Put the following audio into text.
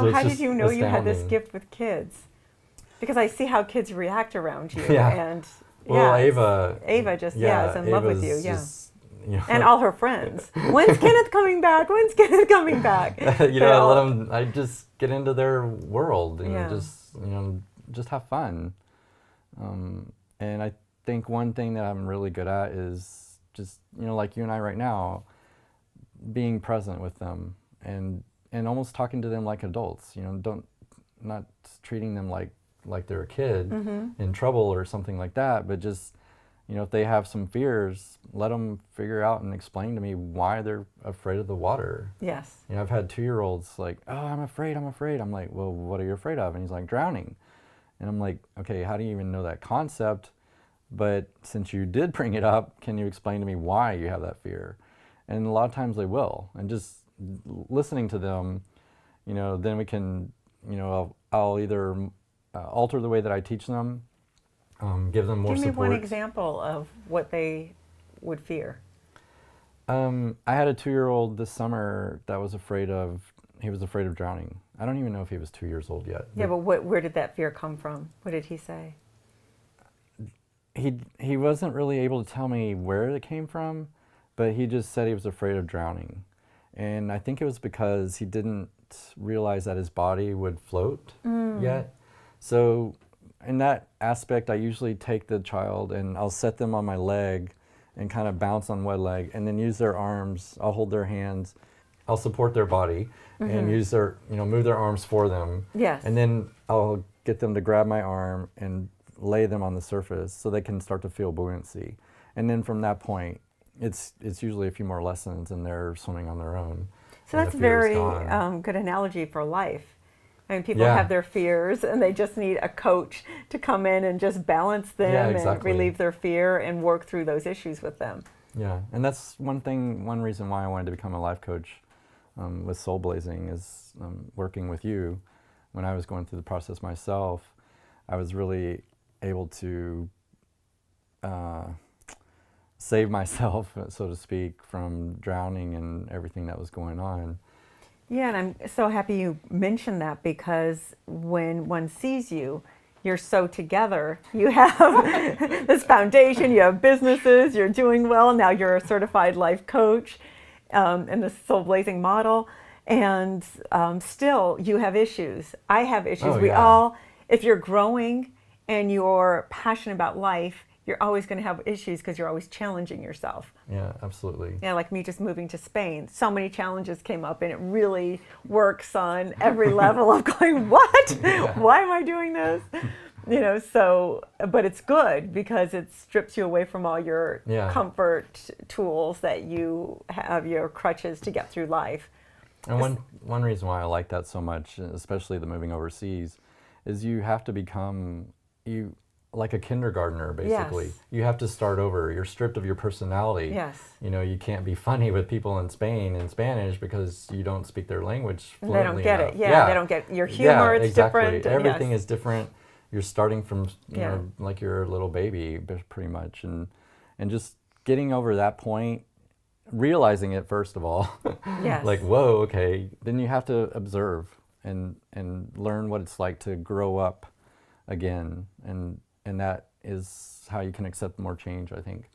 So it's how did just you know you had this astounding. gift with kids? Because I see how kids react around you. Yeah. And Well, yeah, Ava just, is in love with you. Ava's Yeah. just, you know, And all her friends. When's Kenneth coming back? When's Kenneth coming back? you know, I let them. I just get into their world and Yeah. just have fun. And I think one thing that I'm really good at is just, like you and I right now, being present with them and almost talking to them like adults. Not treating them like they're a kid in trouble or something like that, but just, if they have some fears, let them figure out and explain to me why they're afraid of the water. Yes. I've had 2-year-olds like, oh, I'm afraid. I'm like, well, what are you afraid of? And he's like, drowning. And I'm like, okay, how do you even know that concept? But since you did bring it up, can you explain to me why you have that fear? And a lot of times they will. And just listening to them, then we can, I'll either alter the way that I teach them, give them more Give me support. one example of what they would fear. I had a 2-year-old this summer that was afraid of drowning. I don't even know if he was 2 years old yet. Yeah, but where did that fear come from? What did he say? He wasn't really able to tell me where it came from, but he just said he was afraid of drowning. And I think it was because he didn't realize that his body would float yet. So in that aspect, I usually take the child and I'll set them on my leg and kind of bounce on one leg and then use their arms. I'll hold their hands. I'll support their body and use their, move their arms for them. Yes. And then I'll get them to grab my arm and lay them on the surface so they can start to feel buoyancy. And then from that point, it's usually a few more lessons and they're swimming on their own. So that's very good analogy for life. I mean, people have their fears and they just need a coach to come in and just balance them and relieve their fear and work through those issues with them. Yeah, and that's one reason why I wanted to become a life coach with SoulBlazing is working with you. When I was going through the process myself, I was really able to save myself, so to speak, from drowning and everything that was going on. Yeah, and I'm so happy you mentioned that because when one sees you, you're so together. You have this foundation, you have businesses, you're doing well. Now you're a certified life coach in the SoulBlazing model. And still, you have issues. I have issues. We all, if you're growing and you're passionate about life, you're always going to have issues because you're always challenging yourself. Yeah, absolutely. Yeah, like me just moving to Spain. So many challenges came up and it really works on every level of going, what? Yeah. Why am I doing this? But it's good because it strips you away from all your comfort tools that you have, your crutches to get through life. And one reason why I like that so much, especially the moving overseas, is you have to become like a kindergartner, basically. Yes. You have to start over. You're stripped of your personality. Yes. You can't be funny with people in Spain in Spanish because you don't speak their language fluently. They don't get enough. it. Yeah, they don't get your humor. It's exactly. different. Everything is different. You're starting from, like you're a little baby, pretty much. And just getting over that point, realizing it, first of all. Yes. Like, whoa, okay. Then you have to observe and learn what it's like to grow up again. And that is how you can accept more change, I think.